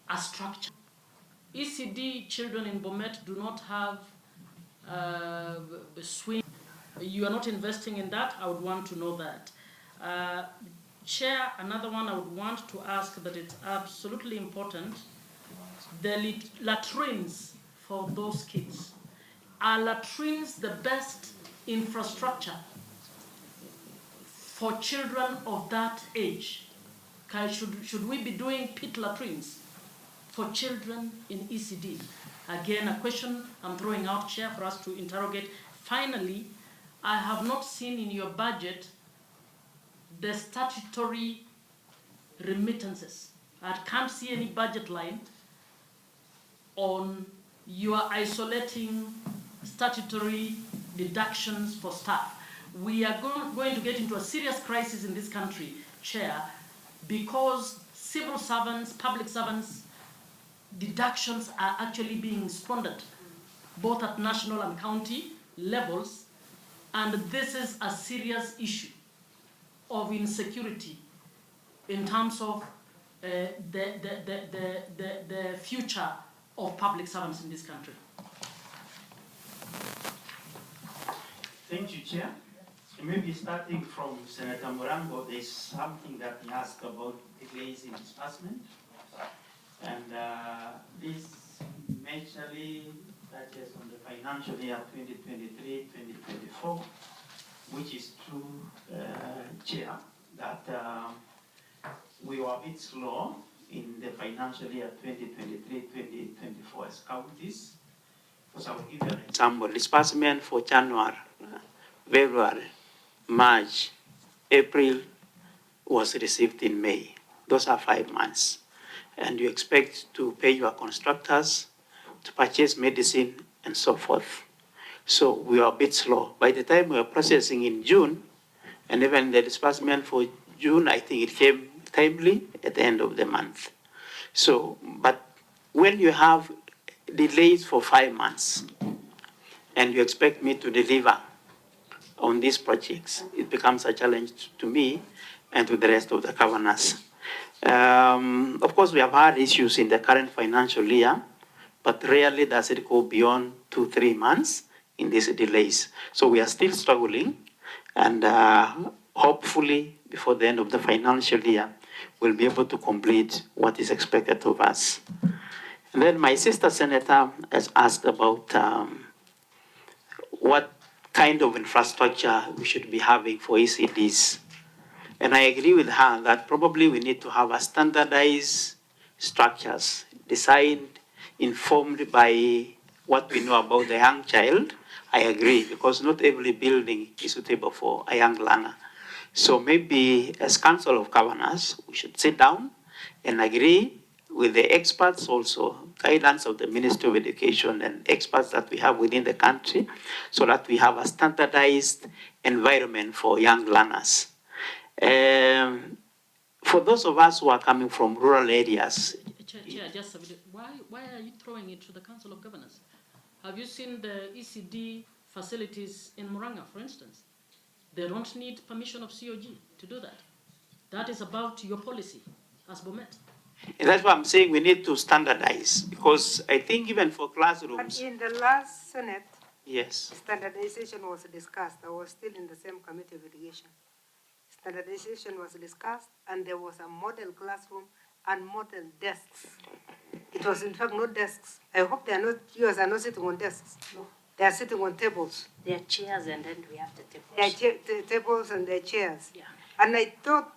a structure. ECD children in Bomet do not have swing. You are not investing in that. I would want to know that. Chair, another one I would want to ask that it's absolutely important, the latrines for those kids. Are latrines the best infrastructure for children of that age? Should we be doing pit latrines for children in ECD? Again, a question I'm throwing out, Chair, for us to interrogate. Finally, I have not seen in your budget the statutory remittances. I can't see any budget line on your isolating statutory deductions for staff. We are going to get into a serious crisis in this country, Chair, because civil servants, public servants, deductions are actually being squandered, both at national and county levels, and this is a serious issue of insecurity in terms of the future of public servants in this country. Thank you, Chair. Maybe starting from Senator Morango, there's something that he asked about delays in disbursement. And this majorly touches on the financial year 2023-2024, which is true, Chair, that we were a bit slow in the financial year 2023-2024 as counties. Because I will give you an example. Disbursement for January, February, March, April was received in May. Those are 5 months. And you expect to pay your constructors, to purchase medicine, and so forth. So we were a bit slow. By the time we were processing in June, and even the disbursement for June, I think it came timely at the end of the month. So, but when you have delays for 5 months, and you expect me to deliver on these projects, it becomes a challenge to me and to the rest of the governors. Of course, we have had issues in the current financial year, but rarely does it go beyond 2-3 months in these delays. So we are still struggling, and hopefully before the end of the financial year, we'll be able to complete what is expected of us. And then my sister senator has asked about what kind of infrastructure we should be having for ECDs. And I agree with her that probably we need to have a standardized structures designed, informed by what we know about the young child. I agree, because not every building is suitable for a young learner. So maybe as Council of Governors, we should sit down and agree with the experts also, guidance of the Ministry of Education and experts that we have within the country, so that we have a standardized environment for young learners. For those of us who are coming from rural areas. Chair, just a minute. Why are you throwing it to the Council of Governors? Have you seen the ECD facilities in Murang'a, for instance? They don't need permission of COG to do that. That is about your policy as Bomet. And that's why I'm saying we need to standardize, because I think even for classrooms. But in the last Senate, yes, standardization was discussed. I was still in the same committee of education. Standardization was discussed, and there was a model classroom and model desks. It was in fact not desks. I hope they are not, yours are not sitting on desks. No. They are sitting on tables. They are chairs, and then we have the tables. They are the tables and their chairs. Yeah. And I thought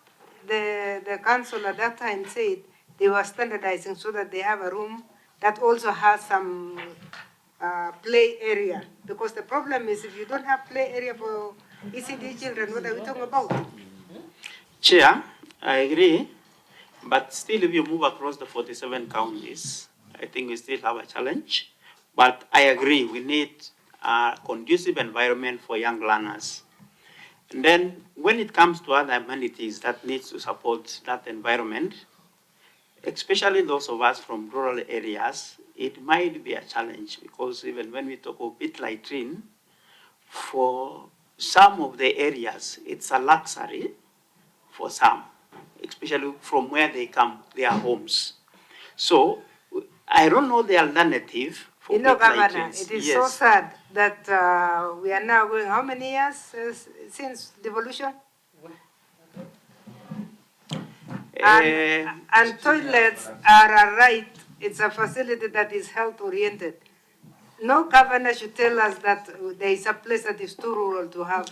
the council at that time said they were standardizing so that they have a room that also has some play area. Because the problem is if you don't have play area for ECD children, what are we talking about? Chair, I agree. But still, if you move across the 47 counties, I think we still have a challenge. But I agree, we need a conducive environment for young learners. And then when it comes to other amenities that needs to support that environment, especially those of us from rural areas, it might be a challenge, because even when we talk of pit latrine, for some of the areas, it's a luxury for some, especially from where they come, their homes. So I don't know the alternative for You know, people like Governor, this. it is Yes. so sad that we are now going how many years since devolution? And toilets are a right. It's a facility that is health-oriented. No governor should tell us that there is a place that is too rural to have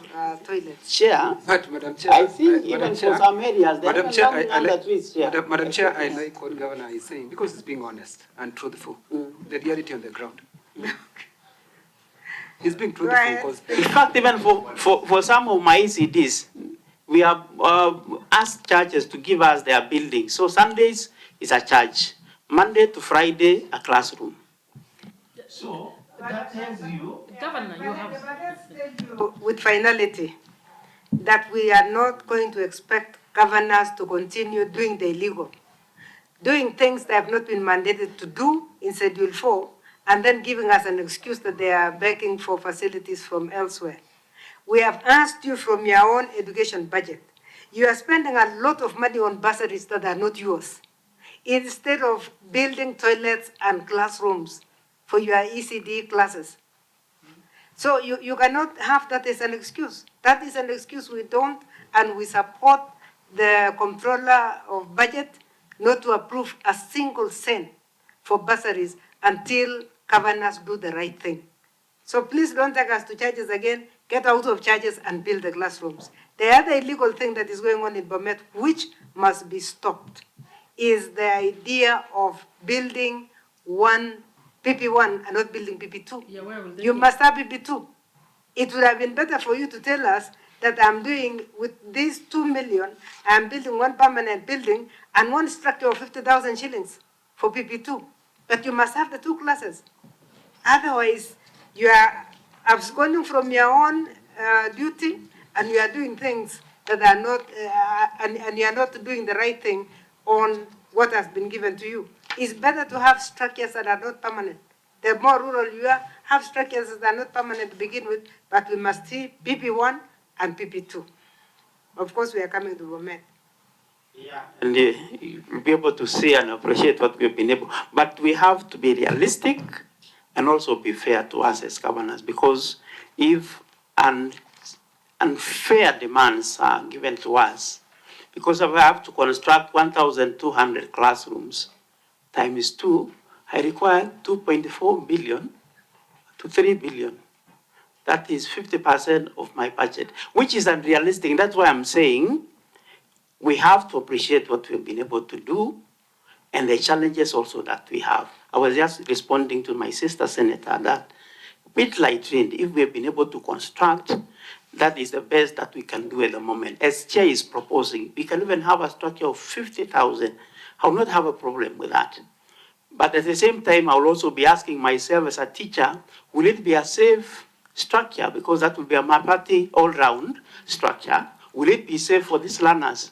toilets. Chair, But Madam Chair, I think Madam even Chair, for some areas, they Madam are Chair, landing I under like, trees, Chair. Madam Chair, I like what Governor is saying because he's being honest and truthful. The reality on the ground. He's being truthful because In fact, even for some of my ECDs, we have asked churches to give us their building. So Sundays is a church. Monday to Friday, a classroom. So that tells you, Governor, you have. Let's tell you with finality that we are not going to expect governors to continue doing the illegal, doing things they have not been mandated to do in Schedule 4, and then giving us an excuse that they are begging for facilities from elsewhere. We have asked you from your own education budget. You are spending a lot of money on bursaries that are not yours, instead of building toilets and classrooms for your ECD classes. So you cannot have that as an excuse. That is an excuse we don't, and we support the comptroller of budget not to approve a single cent for bursaries until governors do the right thing. So please don't take us to churches again. Get out of churches and build the classrooms. The other illegal thing that is going on in Bomet, which must be stopped, is the idea of building one PP1 and not building PP2. Yeah, where will they You go? must have PP2. It would have been better for you to tell us that I'm doing, with these 2 million, I'm building one permanent building and one structure of 50,000 shillings for PP2. But you must have the two classes. Otherwise, you are absconding from your own duty, and you are doing things that are not, and you are not doing the right thing on what has been given to you. It's better to have structures that are not permanent. The more rural you are, have structures that are not permanent to begin with, but we must see PP1 and PP2. Of course, we are coming to Bomet. yeah, and you'll be able to see and appreciate what we've been able. But we have to be realistic and also be fair to us as governors, because if unfair demands are given to us, because if I have to construct 1,200 classrooms times 2, I require 2.4 billion to 3 billion. That is 50% of my budget, which is unrealistic. That's why I'm saying we have to appreciate what we've been able to do and the challenges also that we have. I was just responding to my sister senator that with light trained, if we've been able to construct, that is the best that we can do at the moment. As Chair is proposing, we can even have a structure of 50,000. I will not have a problem with that. But at the same time, I will also be asking myself as a teacher, will it be a safe structure? Because that will be a party all-round structure. Will it be safe for these learners?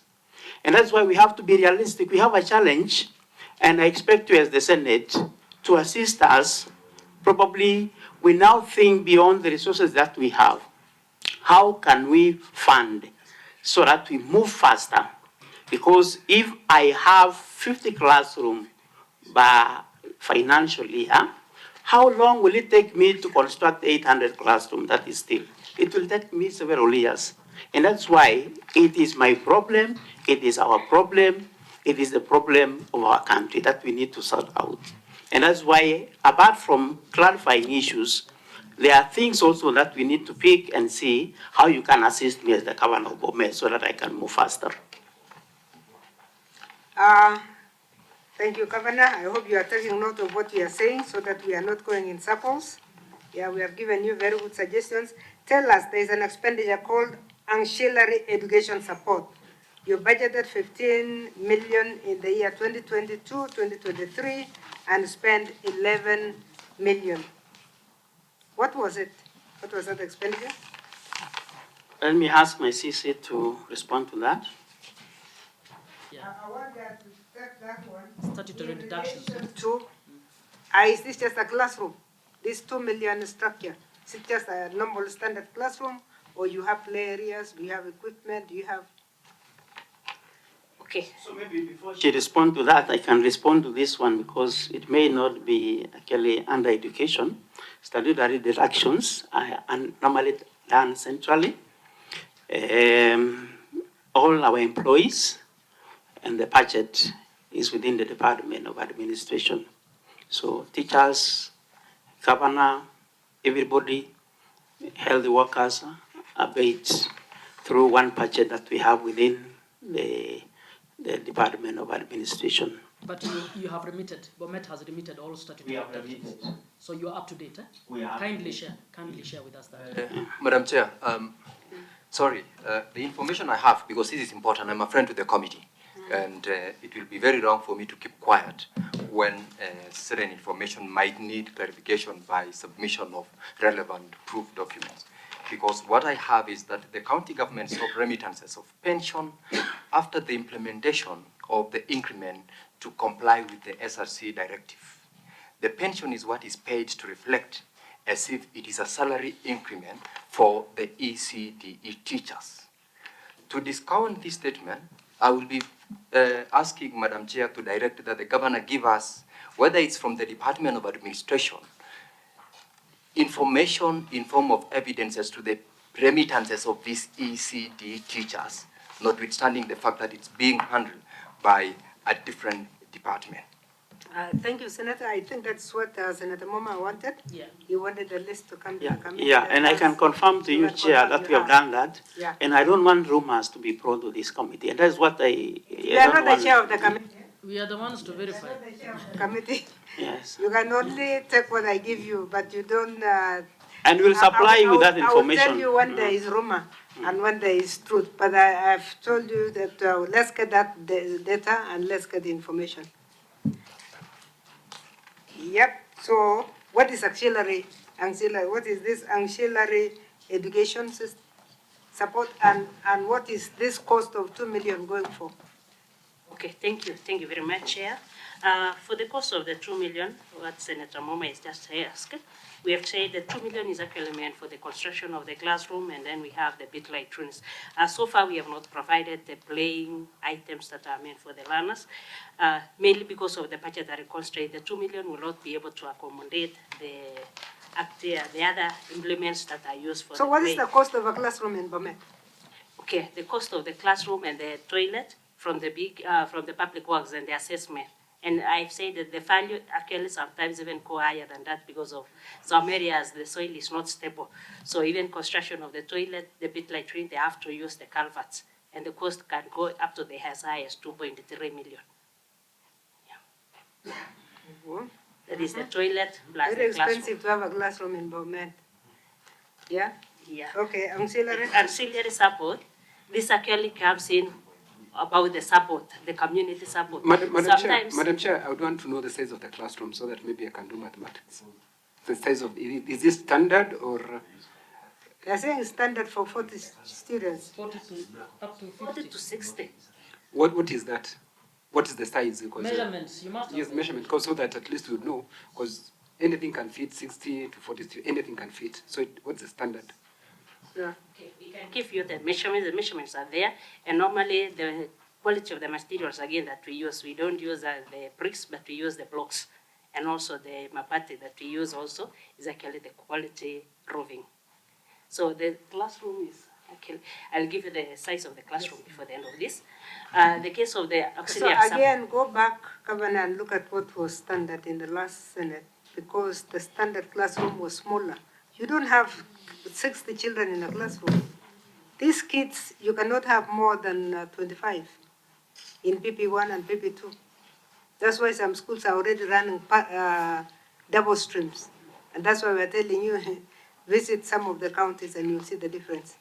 And that's why we have to be realistic. We have a challenge, and I expect you as the Senate to assist us. Probably we now think beyond the resources that we have. How can we fund so that we move faster? Because if I have 50 classrooms financially, how long will it take me to construct 800 classrooms? That is still, it will take me several years. And that's why it is my problem, it is our problem, it is the problem of our country that we need to sort out. And that's why, apart from clarifying issues, there are things also that we need to pick and see how you can assist me as the governor of Bomet so that I can move faster. Thank you, Governor. I hope you are taking note of what we are saying so that we are not going in circles. Yeah, we have given you very good suggestions. Tell us there is an expenditure called ancillary education support. You budgeted 15 million in the year 2022, 2023, and spent 11 million. What was it? What was that expenditure? Let me ask my CC to respond to that. Yeah. I want that to take that one. Statutory deductions. Is this just a classroom? This 2 million structure, is it just a normal standard classroom, or you have play areas, do you have equipment, do you have? Okay. So maybe before she responds to that, I can respond to this one because it may not be actually under education. Statutory deductions are normally done centrally. All our employees and the budget is within the Department of Administration. So teachers, governor, everybody, health workers are paid through one budget that we have within the Department of Administration. But you have remitted, Bomet has remitted all statutory. We have remitted. So you're up to date, eh? We are. Kindly share with us that. Madam Chair, sorry, the information I have, because this is important, I'm a friend to the committee, and it will be very wrong for me to keep quiet when certain information might need clarification by submission of relevant proof documents. Because what I have is that the county government stopped remittances of pension after the implementation of the increment to comply with the SRC directive. The pension is what is paid to reflect as if it is a salary increment for the ECDE teachers. To discount this statement, I will be asking Madam Chair to direct that the governor give us, whether it's from the Department of Administration, information in form of evidences to the remittances of these ECD teachers, notwithstanding the fact that it's being handled by a different department. Thank you, Senator. I think that's what Senator Moma wanted. Yeah. He wanted the list to come to the committee. Yeah, and I can confirm to you, Chair, that we have done that. Yeah. And I don't want rumors to be brought to this committee. And that's what You are not the chair of the committee. We are the ones to verify. You are not the chair of the committee. Yes. You can only take what I give you, but you don't. And we'll supply you that information. I will tell you when there is rumor and when there is truth. But I've told you that let's get that data and let's get the information. Yep. So what is auxiliary? What is this auxiliary education support, and what is this cost of 2 million going for? Okay, thank you. Thank you very much, Chair. For the cost of the 2 million, what Senator Moma has just asked, we have said the 2 million is actually meant for the construction of the classroom, and then we have the bit light tunes. So far, we have not provided the playing items that are meant for the learners, mainly because of the budgetary constraint. The 2 million will not be able to accommodate the other implements that are used for. So what is the cost of a classroom in Bomet? Okay, the cost of the classroom and the toilet from the public works and the assessment. And I've said that the value actually sometimes even go higher than that because of some areas the soil is not stable. So even construction of the toilet, the bit like train, they have to use the culverts. And the cost can go up to the as high as 2.3 million. Yeah. That is the toilet plus Very the classroom. expensive to have a classroom in Bomet. Yeah? Yeah. Okay, auxiliary? Auxiliary support, this actually comes in about the support, the community support. Madam Chair, I would want to know the size of the classroom so that maybe I can do mathematics. The size of, is this standard or? They're saying standard for 40 students. 40 to up to 50. 40 to 60. What is that? What is the size? Because, Measurements, you must have. yes, measurement, because so that at least we would know, because anything can fit 60 to 40 students, anything can fit. So what's the standard? Yeah. Okay, we can give you the measurements are there, and normally the quality of the materials, again, that we use, we don't use the bricks, but we use the blocks. And also the mapati that we use also is actually the quality roofing. So the classroom is, actually, I'll give you the size of the classroom before the end of this. The case of the auxiliary So again, go back, Governor, and look at what was standard in the last Senate, because the standard classroom was smaller. You don't have 60 children in a classroom. These kids, you cannot have more than 25 in PP1 and PP2. That's why some schools are already running double streams. And that's why we're telling you, visit some of the counties and you'll see the difference.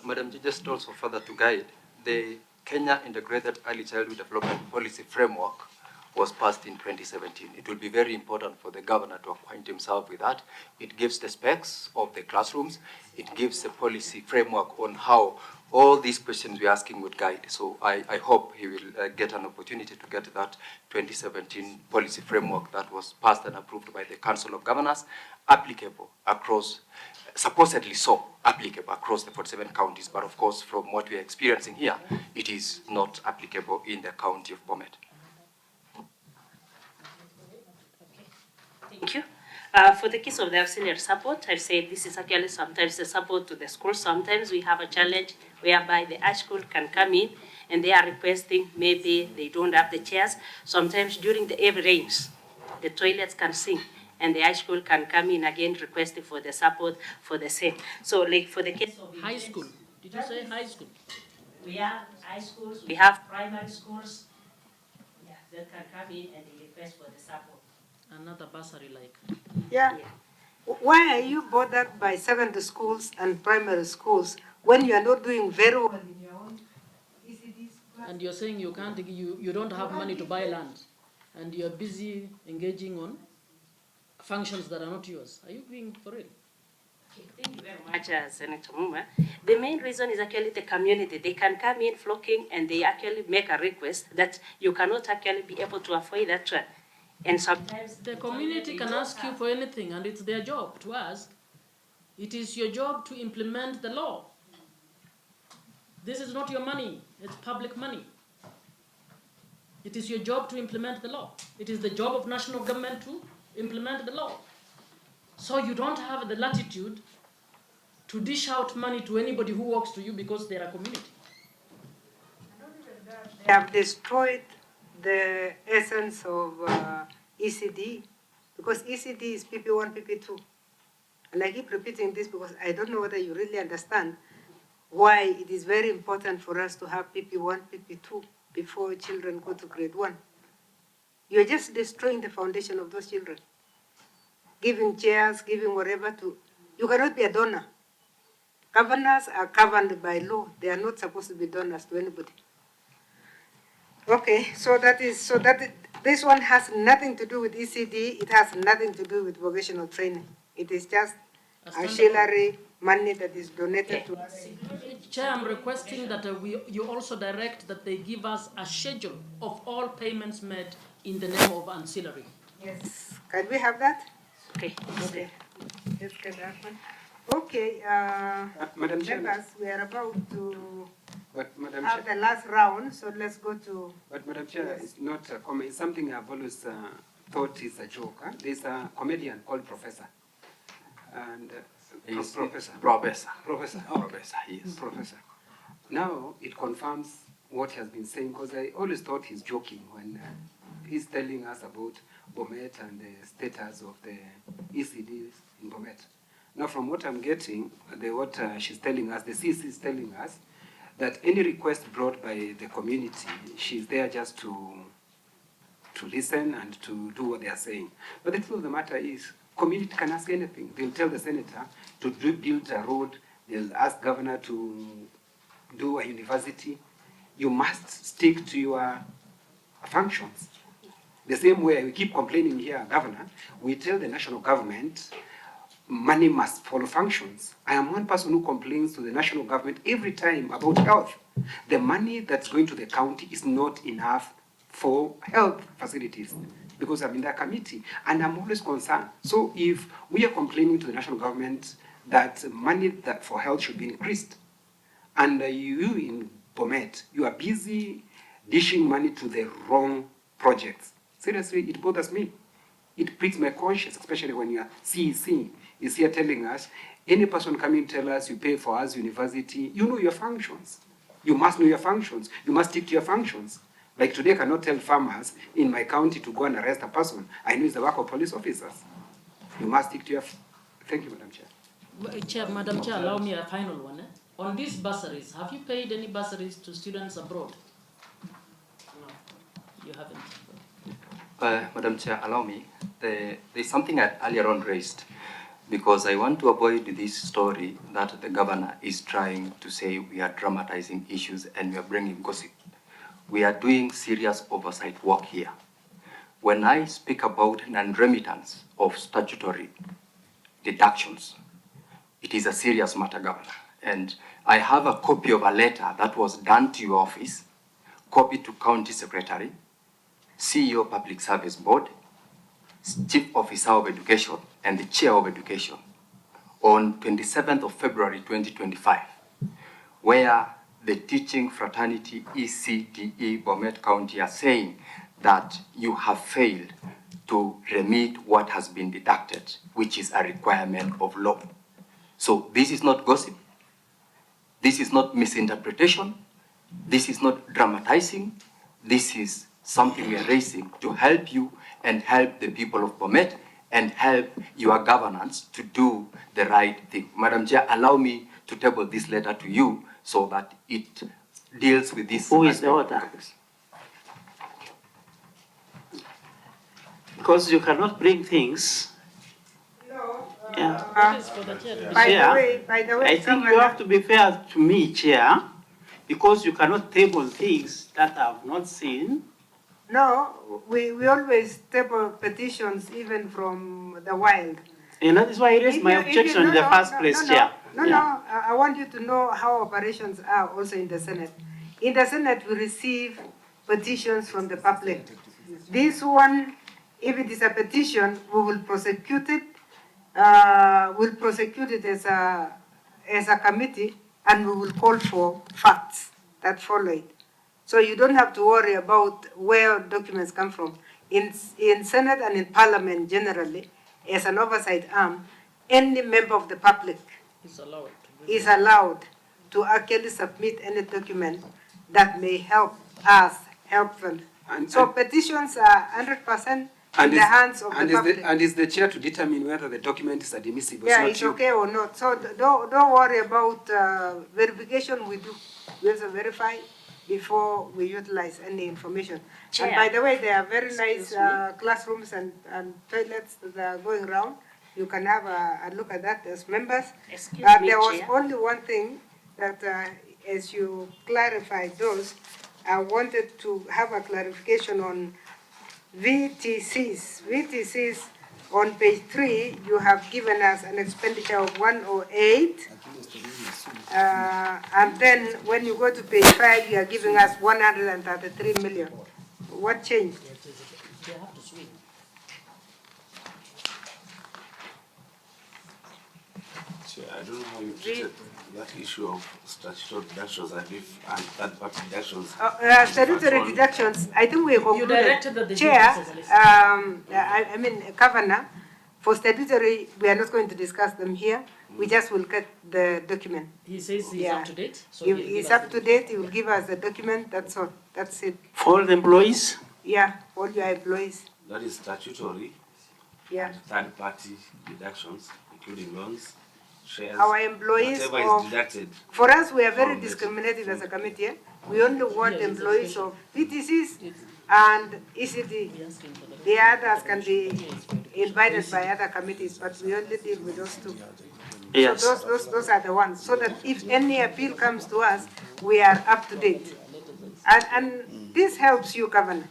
Madam, just also further to guide, the Kenya Integrated Early Childhood Development Policy Framework was passed in 2017. It will be very important for the governor to acquaint himself with that. It gives the specs of the classrooms. It gives a policy framework on how all these questions we're asking would guide. So I hope he will get an opportunity to get that 2017 policy framework that was passed and approved by the Council of Governors applicable across, supposedly so applicable across the 47 counties. But of course, from what we are experiencing here, it is not applicable in the county of Bomet. Thank you. For the case of the auxiliary support, I've said this is actually sometimes the support to the school. Sometimes we have a challenge whereby the high school can come in and they are requesting, maybe they don't have the chairs. Sometimes during the heavy rains, the toilets can sink and the high school can come in again requesting for the support for the same. So like for the case of High school. Did you say high school? we have high schools, we have primary schools, yeah, that can come in and they request for the support. Another bursary like. Yeah. Why are you bothered by secondary schools and primary schools when you are not doing very well in your own ECDs? And you're saying you can't, you don't have money to buy land, and you're busy engaging on functions that are not yours. Are you being for real? Thank you very much, Senator Muma. The main reason is actually the community. They can come in flocking and they actually make a request that you cannot actually be able to afford that one. And sometimes the community can ask you for anything, and it's their job to ask. It is your job to implement the law. This is not your money, it's public money. It is your job to implement the law. It is the job of national government to implement the law. So you don't have the latitude to dish out money to anybody who walks to you because they're a community. They have destroyed the essence of ECD, because ECD is PP1, PP2. And I keep repeating this because I don't know whether you really understand why it is very important for us to have PP1, PP2 before children go to grade 1. You're just destroying the foundation of those children. Giving chairs, giving whatever to, you cannot be a donor. Governors are governed by law. They are not supposed to be donors to anybody. Okay, this one has nothing to do with ECD. It has nothing to do with vocational training. It is just auxiliary money that is donated to us. Chair, I'm requesting that you also direct that they give us a schedule of all payments made in the name of ancillary. Yes, can we have that? okay. Okay, let's get that one. Okay, Madam Chair, members, we are about to Madam have Chair, the last round, so let's go to... but Madam Chair, it's not a comment. It's something I've always thought is a joke. Huh? There's a comedian called Professor. And Professor. Professor. Professor. Oh, Professor, yes. Professor. Now it confirms what he has been saying, because I always thought he's joking when he's telling us about Bomet and the status of the ECDs in Bomet. Now, from what I'm getting, what she's telling us, the CC is telling us that any request brought by the community, she's there just to listen and to do what they are saying. But the truth of the matter is, community can ask anything. They'll tell the senator to build a road. They'll ask governor to do a university. You must stick to your functions. The same way we keep complaining here, Governor, we tell the national government money must follow functions. I am one person who complains to the national government every time about health. The money that's going to the county is not enough for health facilities, because I'm in that committee and I'm always concerned. So if we are complaining to the national government that money for health should be increased, and you in Bomet, you are busy dishing money to the wrong projects, seriously, it bothers me. It pricks my conscience, especially when your CEC is here telling us, any person coming tell us you pay for us university, you know your functions. You must know your functions. You must stick to your functions. Like today, I cannot tell farmers in my county to go and arrest a person. I know it's the work of police officers. You must stick to your... Thank you, Madam Chair. Madam Chair, allow me a final one. On these bursaries, have you paid any bursaries to students abroad? No, you haven't. Madam Chair, allow me. There's something I earlier on raised, because I want to avoid this story that the governor is trying to say we are dramatizing issues and we are bringing gossip. We are doing serious oversight work here. when I speak about non-remittance of statutory deductions, it is a serious matter, Governor. And I have a copy of a letter that was done to your office, copy to County Secretary, CEO Public Service Board, Chief Officer of Education, and the Chair of Education on 27th of February 2025, where the teaching fraternity ECDE Bomet County are saying that you have failed to remit what has been deducted, which is a requirement of law. So this is not gossip. This is not misinterpretation. This is not dramatizing. This is something we are raising to help you and help the people of Bomet and help your governance to do the right thing. Madam Chair, allow me to table this letter to you so that it deals with this. Who is the author? Because you cannot bring things. No. Yeah. By the way, I think you have to be fair to me, Chair, because you cannot table things that I have not seen. No, we always table petitions even from the wild. And that is why I raised my objection in the first place, Chair. No, I want you to know how operations are also in the Senate. In the Senate, we receive petitions from the public. This one, if it is a petition, we will prosecute it. We'll prosecute it as a committee, and we will call for facts that follow it. So you don't have to worry about where documents come from. In Senate and in Parliament generally, as an oversight arm, any member of the public is allowed to actually submit any document that may help us help them. So petitions are 100% in the hands of the public. And is the chair to determine whether the document is admissible? Yeah, it's okay or not. So don't worry about verification. We also verify before we utilize any information. Chair. And by the way, there are very nice classrooms and toilets that are going around. You can have a look at that as members. Excuse me, There was Chair. only one thing that, as you clarified those, I wanted to have a clarification on VTCs. VTCs, on page 3, you have given us an expenditure of 108. And then when you go to page 5, you are giving us 133 million. What changed? They have to swing. I don't know how you treated that issue of statutory deductions and third-party deductions. Statutory deductions, I think we concluded. directed that they be Chair, discussed. I mean, Governor, for statutory, we are not going to discuss them here. We just will get the document. He says he's Yeah. up to date. So If he'll he's give us up to date, he will give us the document, that's all. That's it. For all the employees, Yeah, all your employees. That is statutory Yeah. and third-party deductions, including loans, shares, Our employees whatever is of, deducted. for us, we are very from the- discriminative as a committee. We only want Yeah, it's employees special. of PTCs and ECD. Be asking for the The others can be invited by other committees, but we only deal with those two. yes. So those are the ones, so that if any appeal comes to us, we are up to date. And this helps you, Governor.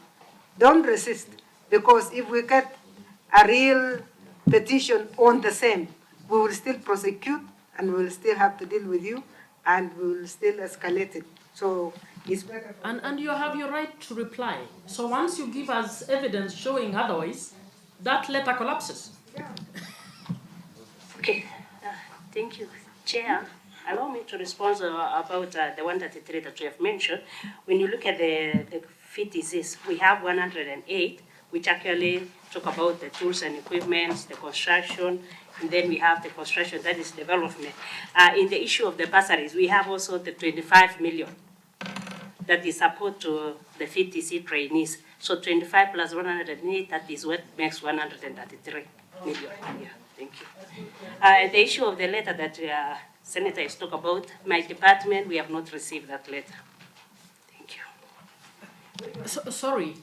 Don't resist, because if we get a real petition on the same, we will still prosecute, and we will still have to deal with you, and we will still escalate it. So it's better. And you have your right to reply. So once you give us evidence showing otherwise, that letter collapses. Okay, thank you. Chair, allow me to respond about the 133 that you have mentioned. When you look at the FTCs, we have 108, which actually talk about the tools and equipments, the construction, and then we have the construction, that is development. In the issue of the bursaries, we have also the 25 million that is support to the FTC trainees. So 25 plus 108, that is what makes 133 million. Yeah, thank you. The issue of the letter that Senator is talking about, my department, we have not received that letter. Thank you. Sorry.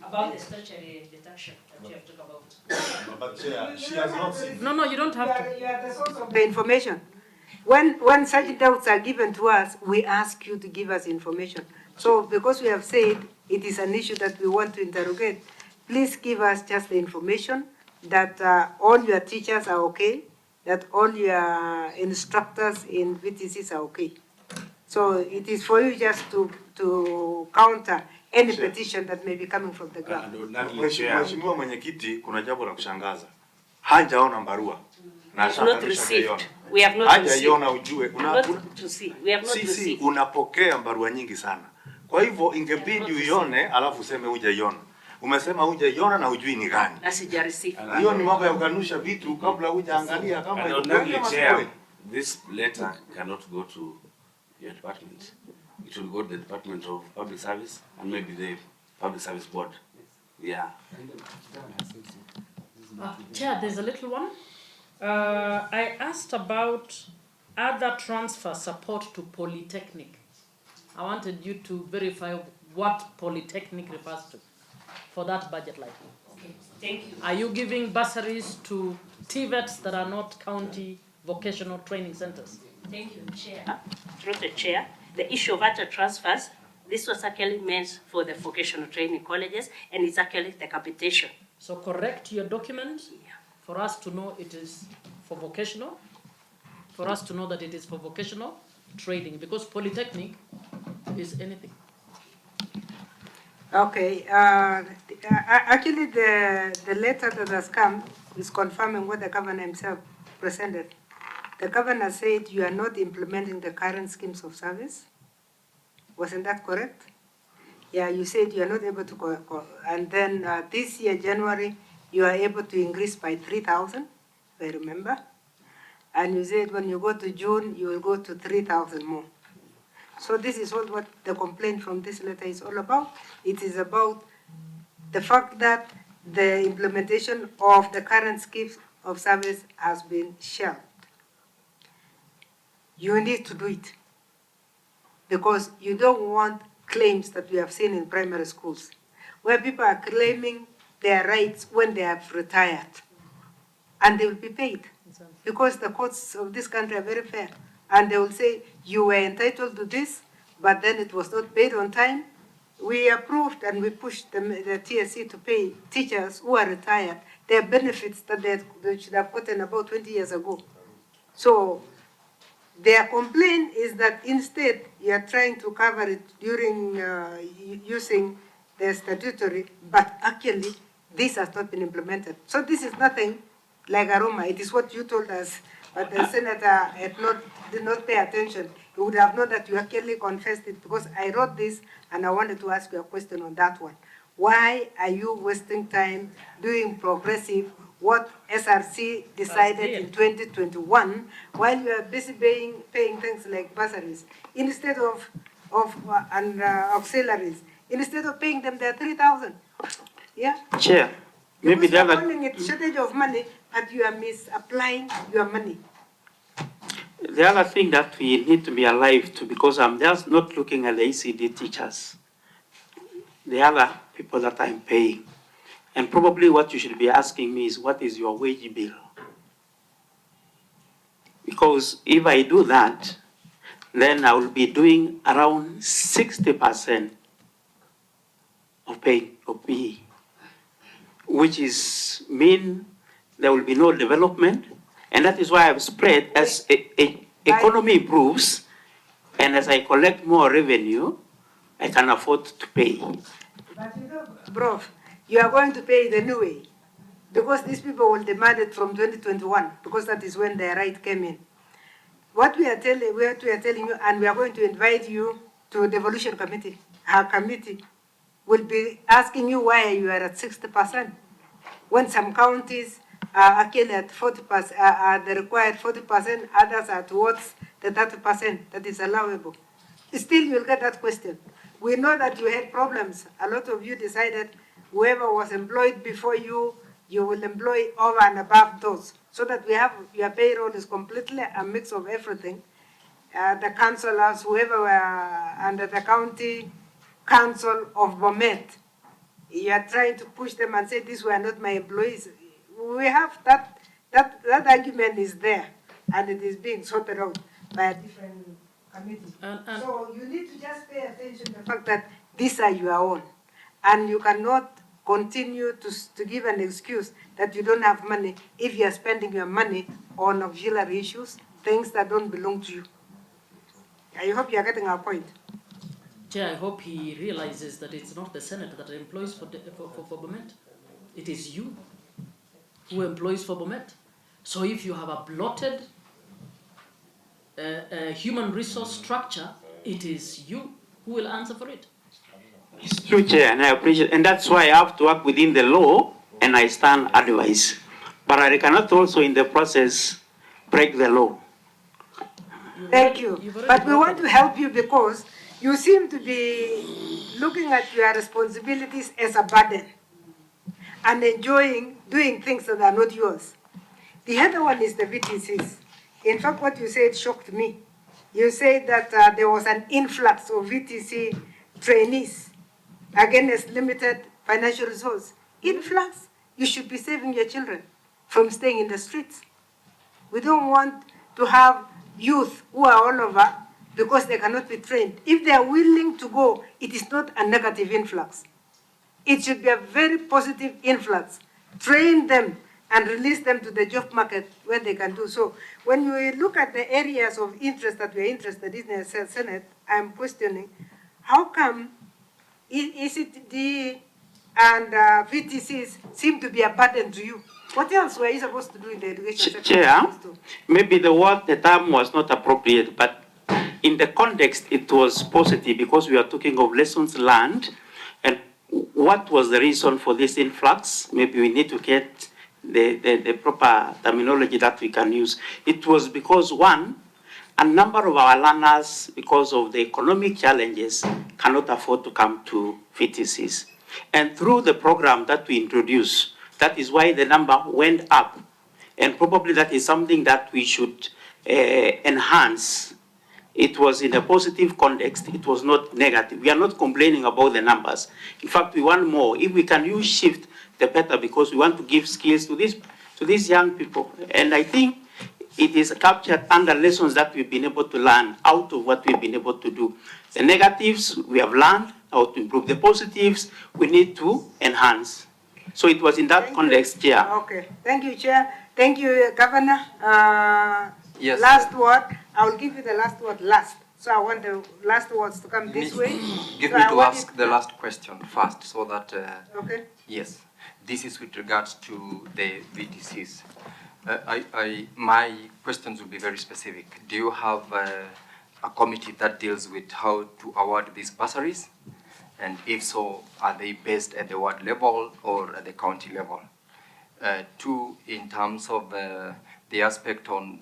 About the statutory deduction that you have talked about. But she has not seen. No, you don't have to. You are the source of the information. When such doubts are given to us, we ask you to give us information. So because we have said it is an issue that we want to interrogate, please give us just the information that all your teachers are okay, that all your instructors in VTCs are okay. So it is for you just to counter any petition that may be coming from the ground. Mheshimiwa Mwenyekiti, kuna jambo la kushangaza. Hajaona barua. We have not received. We have not received. Hajaiona ujue. We have not received. Unapokea barua nyingi sana. Kwa hivyo ingebidi uione alafu useme hujaiona. Umesema hujaiona na hujui ni gani. Na sija receive. Hiyo ni mambo ya kukanusha vitu kabla hujaangalia kama this letter cannot go to your department. It will go to the Department of Public Service and maybe the Public Service Board. Yeah. Chair, there's a little one. I asked about other transfer support to Polytechnic. I wanted you to verify what Polytechnic refers to for that budget line. Okay, thank you. Are you giving bursaries to TVETs that are not county vocational training centers? Thank you, Chair. Through the Chair, the issue of other transfers, this was actually meant for the vocational training colleges, and it's actually the capitation. So correct your document for us to know it is for vocational, for us to know that it is for vocational training, because Polytechnic is anything. Okay, actually the letter that has come is confirming what the governor himself presented. The governor said you are not implementing the current schemes of service. Wasn't that correct? Yeah, you said you are not able to, and then this year, January, you are able to increase by 3,000, if I remember. And you said when you go to June, you will go to 3,000 more. So this is what the complaint from this letter is all about. It is about the fact that the implementation of the current schemes of service has been shelved. You need to do it because you don't want claims that we have seen in primary schools where people are claiming their rights when they have retired and they will be paid because the courts of this country are very fair and they will say you were entitled to this but then it was not paid on time. We approved and we pushed the TSC to pay teachers who are retired their benefits that they should have gotten about 20 years ago. So their complaint is that instead you are trying to cover it during using the statutory, but actually this has not been implemented. So this is nothing like aroma. It is what you told us, but the senator did not pay attention. He would have known that you actually confessed it because I wrote this and I wanted to ask you a question on that one. Why are you wasting time doing progressive what SRC decided in 2021 while you are busy paying things like bursaries instead of auxiliaries, instead of paying them their 3,000? Yeah? Chair, maybe the other... calling it shortage of money, but you are misapplying your money. The other thing that we need to be alive to, because I'm just not looking at the ECD teachers, the other people that I'm paying. And probably what you should be asking me is, what is your wage bill? Because if I do that, then I will be doing around 60% of PE, which is mean there will be no development. And that is why I've spread as economy improves and as I collect more revenue, I can afford to pay. But you know, bro, you are going to pay the new way because these people will demand it from 2021 because that is when their right came in. What we are telling you, and we are going to invite you to the devolution committee. Our committee will be asking you why you are at 60% when some counties are actually at 40%, are the required 40%, others are towards the 30% that is allowable. Still, you'll get that question. We know that you had problems. A lot of you decided whoever was employed before you, you will employ over and above those. So that we have, your payroll is completely a mix of everything. The councillors, whoever were under the county council of Bomet, you are trying to push them and say, these were not my employees. We have that argument is there, and it is being sorted out by a different committee. So you need to just pay attention to the fact that these are your own, and you cannot continue to give an excuse that you don't have money if you are spending your money on auxiliary issues, things that don't belong to you. I hope you are getting our point. Chair, I hope he realizes that it's not the Senate that employs for Bomet. It is you who employs for Bomet. So if you have a blotted human resource structure, it is you who will answer for it. It's true, Chair, and I appreciate, and that's why I have to work within the law, and I stand advice. But I cannot also, in the process, break the law. Thank you. But we want to help you because you seem to be looking at your responsibilities as a burden and enjoying doing things that are not yours. The other one is the VTCs. In fact, what you said shocked me. You said that there was an influx of VTC trainees against limited financial resource. Influx? You should be saving your children from staying in the streets. We don't want to have youth who are all over because they cannot be trained. If they are willing to go, it is not a negative influx. It should be a very positive influx. Train them and release them to the job market where they can do so. When we look at the areas of interest that we are interested in the Senate, I'm questioning, how come ECTD and VTCs seem to be a burden to you? What else were you supposed to do in the education sector? Chair, maybe the term was not appropriate, but in the context it was positive because we are talking of lessons learned and what was the reason for this influx. Maybe we need to get the proper terminology that we can use. It was because, one, a number of our learners, because of the economic challenges, cannot afford to come to VTCs. And through the program that we introduced, that is why the number went up. And probably that is something that we should enhance. It was in a positive context. It was not negative. We are not complaining about the numbers. In fact, we want more. If we can use shift, the better, because we want to give skills to these young people. And I think it is captured under lessons that we've been able to learn out of what we've been able to do. The negatives, we have learned how to improve. The positives, we need to enhance. So it was in that context, Chair. Okay, thank you, Chair. Thank you, Governor. Yes. Last word. I will give you the last word last. So I want the last words to come this way. Give me to ask the last question first, so that. Okay. Yes, this is with regards to the VTCs. My questions will be very specific. Do you have a committee that deals with how to award these bursaries? And if so, are they based at the ward level or at the county level? Two, in terms of the aspect on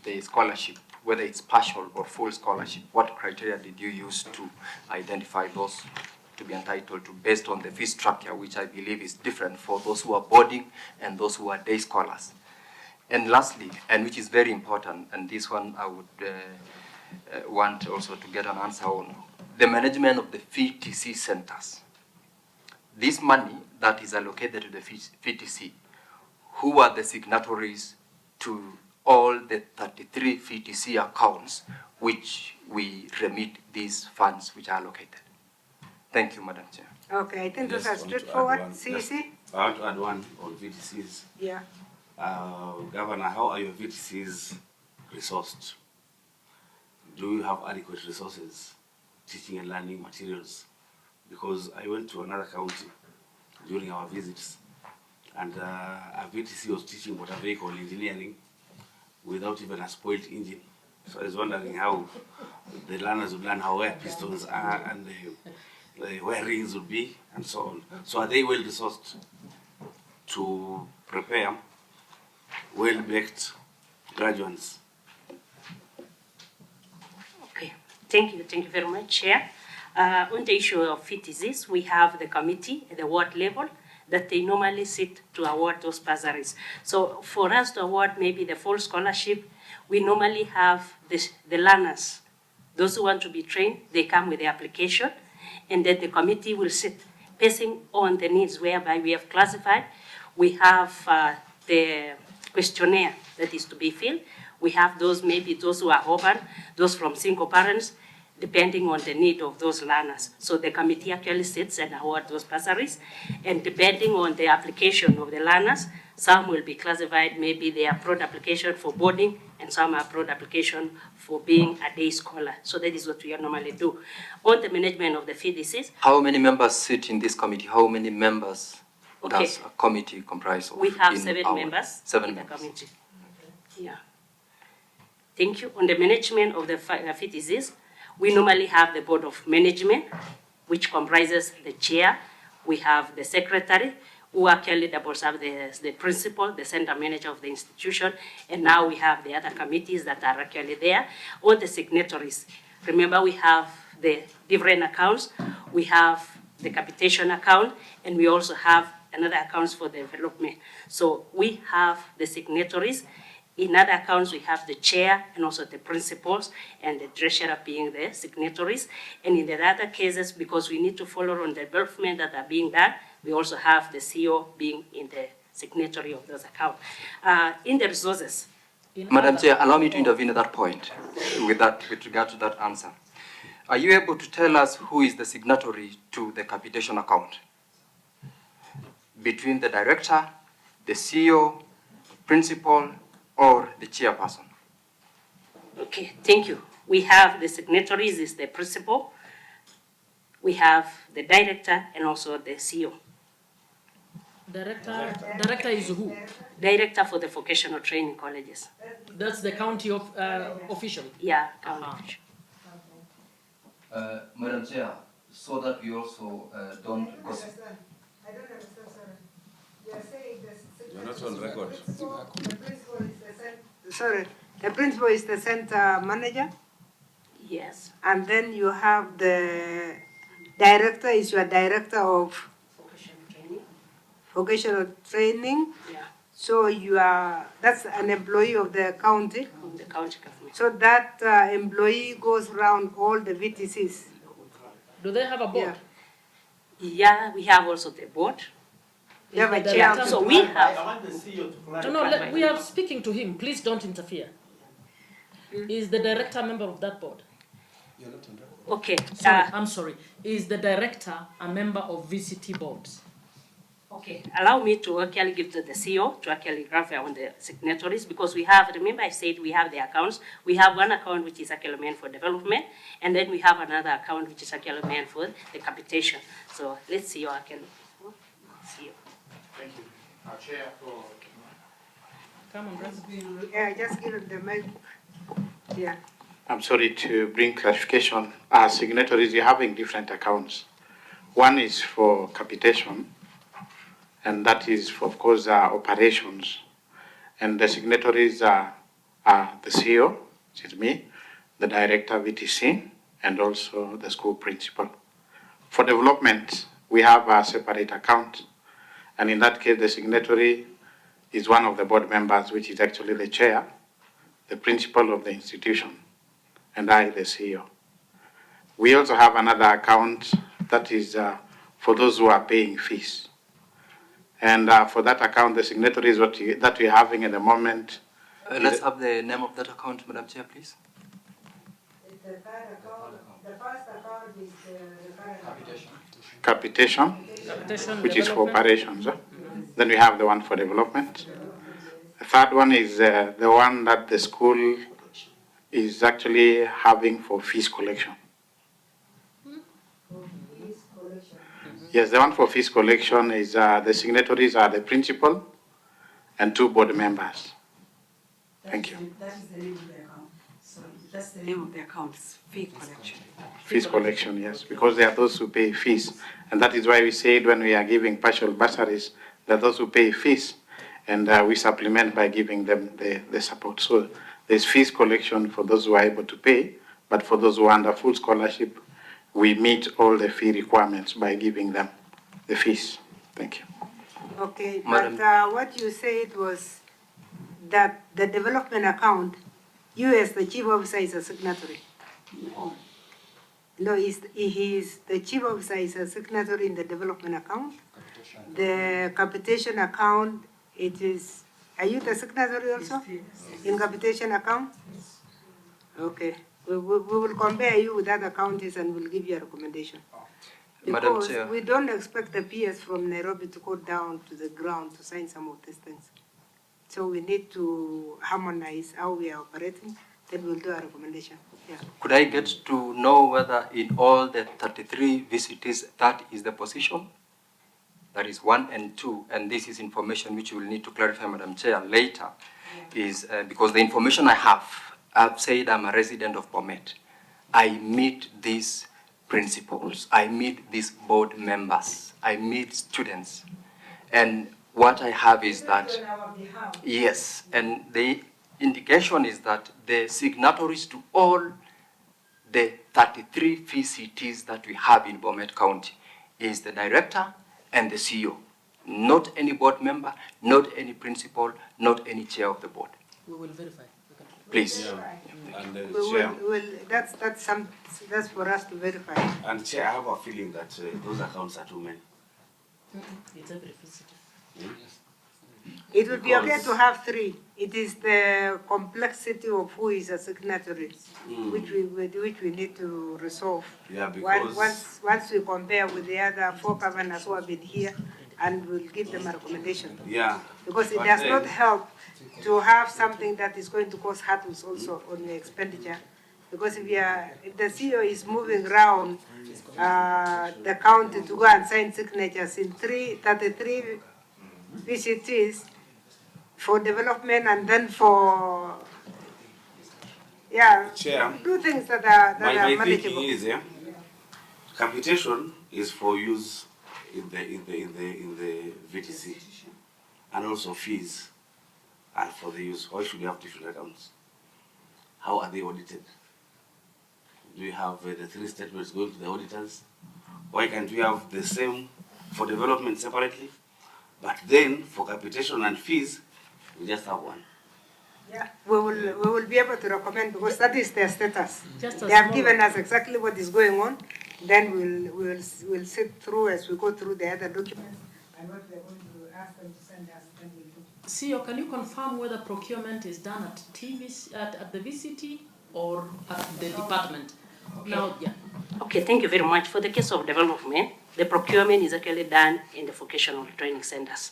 the scholarship, whether it's partial or full scholarship, what criteria did you use to identify those to be entitled to based on the fee structure, which I believe is different for those who are boarding and those who are day scholars? And lastly, and which is very important, and this one I would want also to get an answer on, the management of the VTC centers. This money that is allocated to the VTC, who are the signatories to all the 33 VTC accounts which we remit these funds which are allocated? Thank you, Madam Chair. Okay, I think those are straightforward. CC? I want to add one on VTCs. Yeah. Governor, how are your VTCs resourced? Do you have adequate resources, teaching and learning materials? Because I went to another county during our visits, and a VTC was teaching motor vehicle engineering without even a spoiled engine. So I was wondering how the learners would learn how where pistons are and where rings would be and so on. So are they well resourced to prepare well-baked graduates? Okay, thank you very much, Chair. On the issue of VTCs, we have the committee at the ward level that they normally sit to award those bursaries. So for us to award maybe the full scholarship, we normally have the learners. Those who want to be trained, they come with the application, and then the committee will sit basing on the needs whereby we have classified. We have the questionnaire that is to be filled. We have those, maybe those who are urban, those from single parents. depending on the need of those learners. So the committee actually sits and awards those bursaries, and depending on the application of the learners, some will be classified, maybe they are broad application for boarding, and some are broad application for being a day scholar. So that is what we normally do. On the management of the fees. How many members sit in this committee? How many members does a committee comprise of? We have 7 members in the committee. Yeah. Thank you. On the management of the fees, we normally have the board of management, which comprises the chair. We have the secretary, who actually doubles up the principal, the center manager of the institution, and now we have the other committees that are actually there. All the signatories. Remember, we have the different accounts. We have the capitation account, and we also have another accounts for the development. So we have the signatories. In other accounts, we have the chair and also the principals and the treasurer being the signatories. And in the other cases, because we need to follow on the development that are being done, we also have the CEO being in the signatory of those accounts. In the resources. Madam Chair, allow me to intervene at that point with regard to that answer. Are you able to tell us who is the signatory to the capitation account? Between the director, the CEO, principal, or the chairperson? Okay, thank you. We have the signatories is the principal, we have the director, and also the CEO. Director is who? Director for the vocational training colleges. That's the county of official? Yeah, county official. Madam Chair, so that we also don't gossip. I don't understand, sorry. You are saying this. You're not on record. The principal is the principal is the center manager? Yes. And then you have the director is your director of vocational training. Yeah. So that's an employee of the county. Of the county government. So that employee goes around all the VTCs. Do they have a board? Yeah, we have also the board. You have a The chair. director- So we I have. want the CEO to clarify. No, we are speaking to him. Please don't interfere. Is the director a member of that board? Okay. Sorry, I'm sorry. Is the director a member of VCT boards? Okay, allow me to actually give to the CEO to actually verify on the signatories, because we have, remember I said we have the accounts. We have one account which is actually meant for development, and then we have another account which is actually meant for the capitation. So let's see I can see you. Thank you. Our chair for... Come on, Brad. Yeah, just give it the mic. Yeah. I'm sorry to bring clarification. As signatories, you're having different accounts. One is for capitation, and that is, for, of course, operations. And the signatories are the CEO, which is me, the director VTC, and also the school principal. For development, we have a separate account. And in that case, the signatory is one of the board members, which is actually the chair, the principal of the institution, and I, the CEO. We also have another account that is for those who are paying fees. And for that account, the signatory is that we're having at the moment. Let's have the name of that account, Madam Chair, please. The third account, the first account is the Capitation, which is for operations. Then we have the one for development. The third one is the one that the school is actually having for fees collection. Yes, the one for fees collection is the signatories are the principal and 2 board members. Thank you. That is the name of the account. Sorry, that's the name of the account, fee collection. Fees collection, yes, because they are those who pay fees. And that is why we said when we are giving partial bursaries, that those who pay fees, and we supplement by giving them the support. So there's fees collection for those who are able to pay, but for those who are under full scholarship, we meet all the fee requirements by giving them the fees. Thank you. Okay, Madam. but what you said was that the development account, you as the chief officer is a signatory. No, he is the chief officer is a signatory in the development account. The capitation account, it is, are you the signatory also? In capitation account? Okay. We will compare you with other counties and we'll give you a recommendation. Madam Because Chair. we don't expect the PS from Nairobi to go down to the ground to sign some of these things. So we need to harmonize how we are operating, then we'll do a recommendation. Yeah. Could I get to know whether in all the 33 VCTs that is the position? That is 1 and 2, and this is information which you will need to clarify, Madam Chair, later, is because the information I have, I've said I'm a resident of Bomet. I meet these principals, I meet these board members, I meet students, and what I have is that, yes, and the indication is that the signatories to all the 33 VCTs that we have in Bomet County is the director and the CEO, not any board member, not any principal, not any chair of the board. We will verify. Please. Yeah. And that's for us to verify. And Chair, I have a feeling that those accounts are too many. It's every visitor. It would be okay to have 3. It is the complexity of who is a signatory, which we need to resolve. Yeah, because once we compare with the other 4 governors who have been here, and we'll give them a recommendation. Yeah. Because it does not help to have something that is going to cause hurdles also on the expenditure. Because if the CEO is moving around the county to go and sign signatures in 33 VCTs for development and then for Chair, do things that are my manageable. thinking is, capitation is for use in the VTC, and also fees are for the use. Why should we have different accounts? How are they audited? Do we have the 3 statements going to the auditors? Why can't we have the same for development separately, but then for capitation and fees, we just have one? Yeah, we will be able to recommend because that is their status. Just they have given us exactly what is going on. Then we'll sit through as we go through the other documents and what we're going to ask them to send us. Then we'll do. CEO, can you confirm whether procurement is done at at the VCT or at the department? Okay. Now, yeah. Okay, thank you very much. For the case of development, the procurement is actually done in the vocational training centers.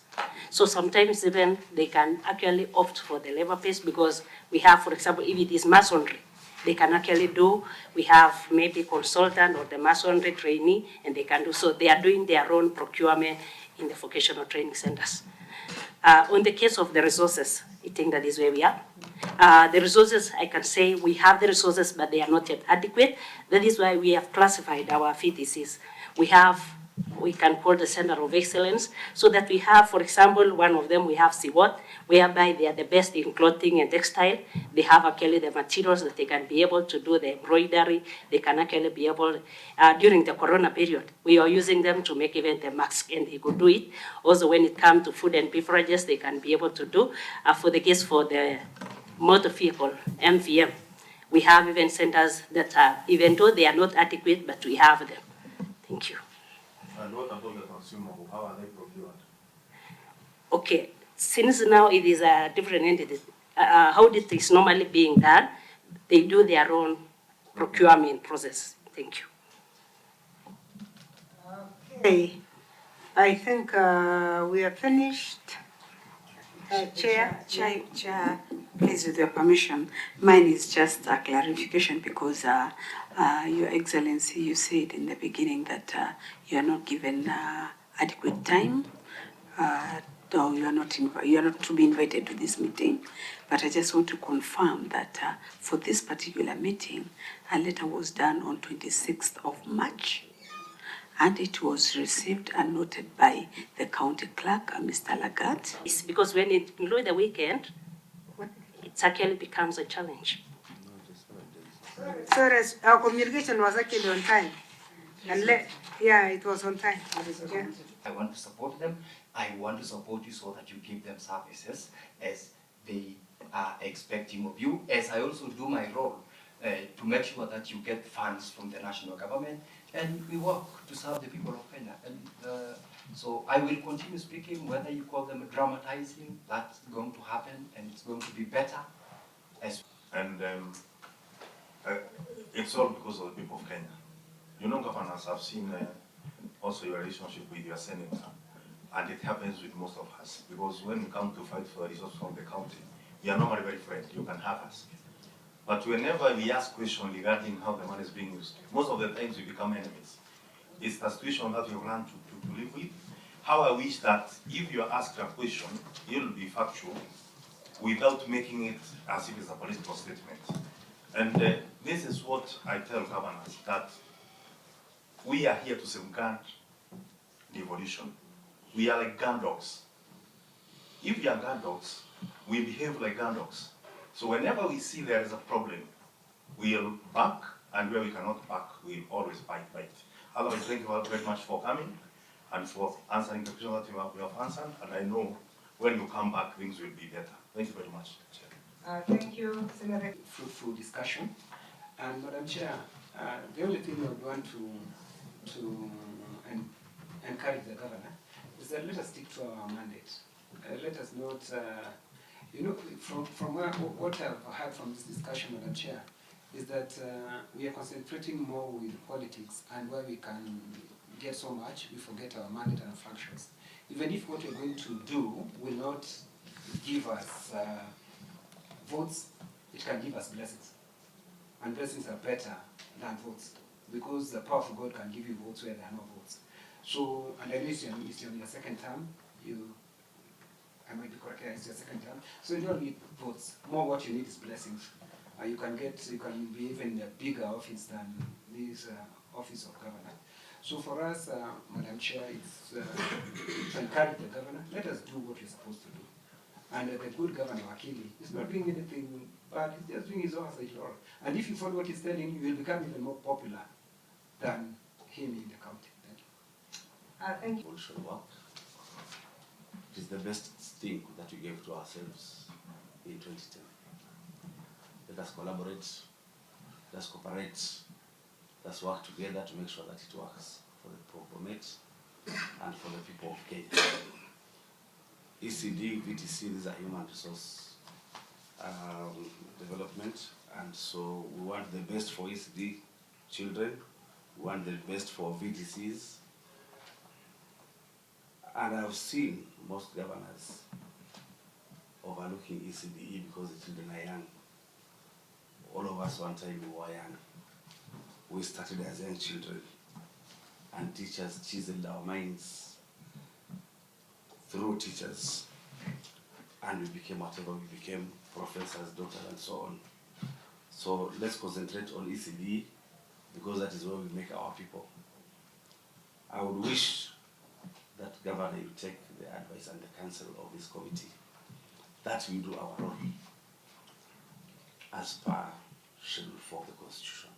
So sometimes even they can actually opt for the labor pace because we have, for example, if it is masonry, they can actually do, we have maybe consultant or the masonry trainee, and they can do, so they are doing their own procurement in the vocational training centers. On the case of the resources, I think that is where we are. The resources, I can say we have the resources, but they are not yet adequate. That is why we have classified our VTCs. We can call the Center of Excellence, so that we have, for example, one of them, we have Siwot, whereby they are the best in clothing and textile. They have actually the materials that they can be able to do the embroidery. They can actually be able, during the Corona period, we are using them to make even the mask, and they could do it. Also, when it comes to food and beverages, they can be able to do. For the case for the motor vehicle, MVM, we have even centers that are, even though they are not adequate, but we have them. Thank you. And what about the consumable? How are they procured? Okay, since now it is a different entity, how it is normally being done, they do their own procurement process. Thank you. Okay, I think we are finished. Chair, please, with your permission, mine is just a clarification because Your Excellency, you said in the beginning that you are not given adequate time, or you are not to be invited to this meeting. But I just want to confirm that for this particular meeting, a letter was done on 26th of March. And it was received and noted by the county clerk, Mr. Lagat. It's because when it includes the weekend, it actually becomes a challenge. So our communication was actually on time. And yeah, it was on time. Yeah. I want to support them. I want to support you so that you give them services as they are expecting of you, as I also do my role to make sure that you get funds from the national government, and we work to serve the people of Kenya. And so I will continue speaking, whether you call them dramatizing, that's going to happen, and it's going to be better. And It's all because of the people of Kenya. You know, governors, I've seen also your relationship with your senator, and it happens with most of us, because when we come to fight for the resources from the county, we are normally very friendly, you can have us. But whenever we ask questions regarding how the money is being used, most of the times we become enemies. It's the situation that we have learned to live with. How I wish that if you are asked a question, you'll be factual without making it as if it's a political statement. And this is what I tell governors, that we are here to safeguard the evolution. We are like gun dogs. If we are gun dogs, we behave like gun dogs. So whenever we see there is a problem, we'll back, and where we cannot back, we'll always bite. Otherwise, thank you very much for coming and for answering the questions that you have answered. And I know when you come back, things will be better. Thank you very much, Chair. Thank you, Senator. Fruitful discussion. And Madam Chair, the only thing I would want to encourage the governor is that let us stick to our mandate. Let us not, you know, from what I've heard from this discussion, Madam Chair, is that we are concentrating more with politics, and where we can get so much, we forget our mandate and functions. Even if what we're going to do will not give us votes, it can give us blessings. And blessings are better than votes, because the powerful God can give you votes where there are no votes. So, and I know it's on your second term, I might be correct, it's your second term, so you don't need votes. More what you need is blessings. You can be even a bigger office than this office of governor. So for us, Madam Chair, it's to encourage the governor, let us do what we're supposed to do. And the good governor, Wakili, is not doing anything bad, he's just doing his oversight role. And if you follow what he's telling you, you'll become even more popular than him in the county. Thank you. Thank you. Also work. It is the best thing that we gave to ourselves in 2010. Let us collaborate, let us cooperate, let us work together to make sure that it works for the Bomet and for the people of Kenya. ECD, VTC, these are human resource development, and so we want the best for ECD children, we want the best for VTCs, and I've seen most governors overlooking ECDE because the children are young. All of us one time we were young. We started as young children, and teachers chiseled our minds through teachers, and we became whatever we became, professors, doctors, and so on. So let's concentrate on ECD, because that is where we make our people. I would wish that Governor will take the advice and the counsel of this committee, that we do our role as per Schedule 4 of the Constitution.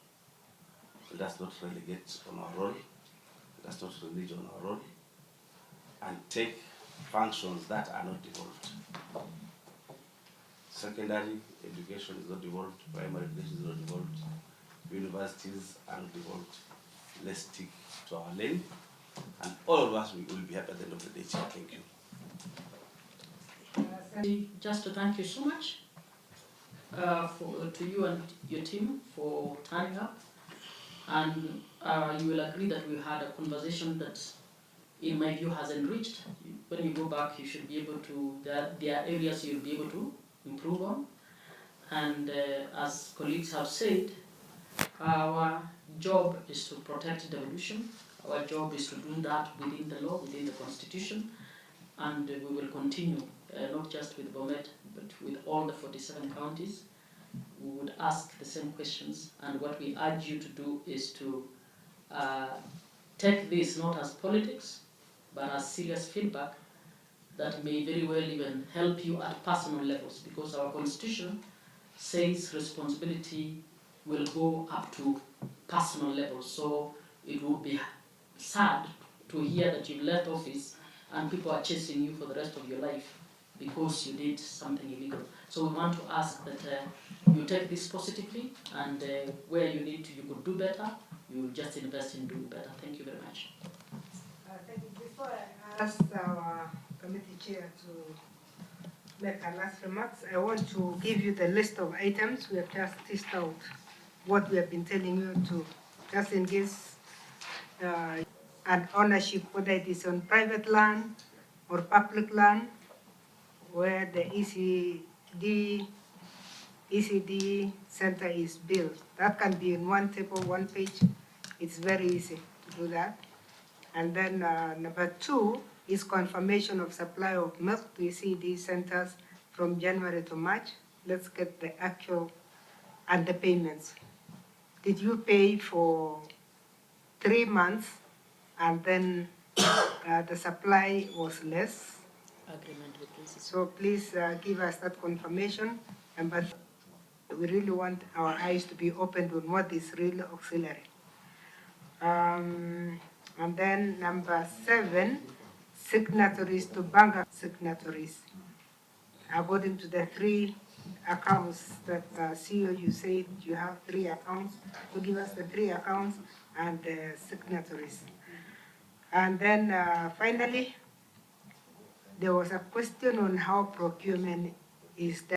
Let us not relegate on our role, let us not renege on our role, and take functions that are not devolved. Secondary education is not devolved, primary education is not devolved, universities are not devolved. Let's stick to our lane, and all of us will be happy at the end of the day. Thank you. Just to thank you so much to you and your team for turning up, and you will agree that we had a conversation that, in my view, has enriched. When you go back, you should be able to, there are areas you'll be able to improve on, and as colleagues have said, our job is to protect devolution. Our job is to do that within the law, within the Constitution, and we will continue, not just with Bomet, but with all the 47 counties. We would ask the same questions, and what we urge you to do is to take this not as politics, but as serious feedback that may very well even help you at personal levels, because our Constitution says responsibility will go up to personal levels. So it would be sad to hear that you've left office and people are chasing you for the rest of your life because you did something illegal. So we want to ask that you take this positively, and where you need to, you could do better, you just invest in doing better. Thank you very much. Thank you. Before I ask our committee chair to make her last remarks, I want to give you the list of items we have just teased out what we have been telling you to, just in case, and ownership, whether it is on private land or public land, where the ECD center is built. That can be in one table, one page. It's very easy to do that. And then number 2 is confirmation of supply of milk to ECD centers from January to March. Let's get the actual and the payments. Did you pay for 3 months and then the supply was less? Agreement with this. So please give us that confirmation. But we really want our eyes to be opened on what is really auxiliary. And then number 7, signatories to bank signatories. According to the 3 accounts that CEO, you said you have 3 accounts. So give us the 3 accounts and the signatories. And then finally, there was a question on how procurement is done.